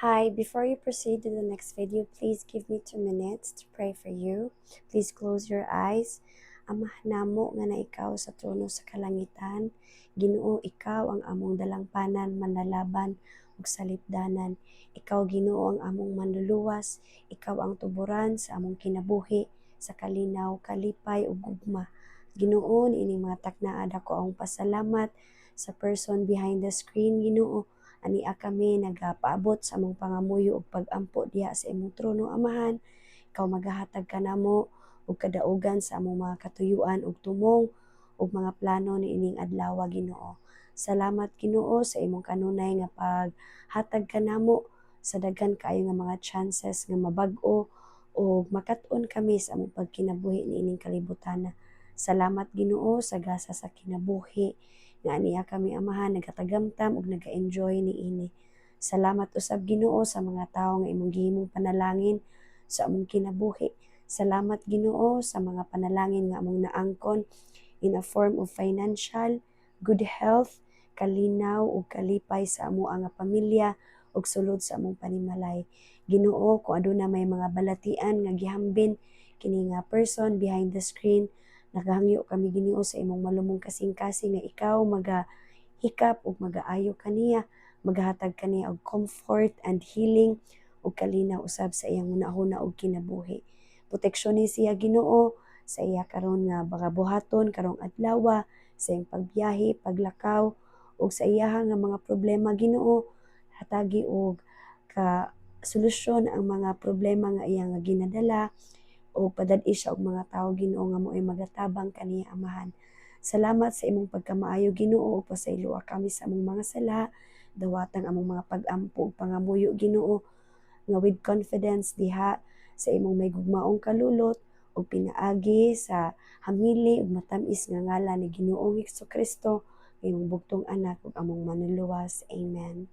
Hi, before you proceed to the next video, please give me 2 minutes to pray for you. Please close your eyes. Amah namo nga na ikaw sa trono sa kalangitan, Ginoo, ikaw ang among dalangpanan, manlalaban ug salipdanan. Ikaw Ginoo ang among manluluwas, ikaw ang tuburan sa among kinabuhi, sa kalinaw, kalipay ug gugma. Ginoo, niining mga taknaa dako ang pasalamat sa person behind the screen, Ginoo. Ania kami nagapaabot sa among pangamuyo ug pag-ampo diha sa imong trono, Amahan. Ikaw magahatag kanamo ug kadaugan sa among mga katuyuan ug tumong ug mga plano niining adlaw, Ginoo. Salamat Ginoo sa imong kanunay nga paghatag kanamo sa daghan kaayo nga mga chances nga mabag-o ug makat-on kami sa among pagkinabuhi niining kalibutan. Salamat Ginoo sa gasa sa kinabuhi nga aniya kami Amahan nagatagamtam ug naga-enjoy niini. Salamat usab Ginoo sa mga tawo nga imong gihimong panalangin sa among kinabuhi. Salamat Ginoo sa mga panalangin nga among naangkon in a form of financial, good health, kalinaw ug kalipay sa amo nga pamilya ug sulod sa among panimalay. Ginoo, kung aduna may mga balatian nga gihambin kini nga person behind the screen, nakahangyo kami Ginoo sa imong malumong kasing-kasing nga ikaw magahikap ug magaayo kaniya, magahatag kaniya og comfort and healing ug kalinaw usab sa iyang hunahuna ug kinabuhi. Proteksyonin siya Ginoo sa iya karon nga baka buhaton karong adlaw, sa iyang pagbiyahe, paglakaw ug sa iya nga mga problema Ginoo, hatagi og ka solusyon ang mga problema nga iya nga ginadala o padad-i siya og mga tawo Ginoo nga mo'y magatabang kaniya Amahan. Salamat sa imong pagkamaayo Ginoo ug pasayloa kami sa among mga sala, dawatang among mga pag-ampo ug pangamuyo Ginoo nga with confidence diha sa imong may gugmaong kalulot ug pinaagi sa hamili ug matam-is nga ngalan ni Ginoong Hesukristo, imong bugtong anak ug among manluluwas. Amen.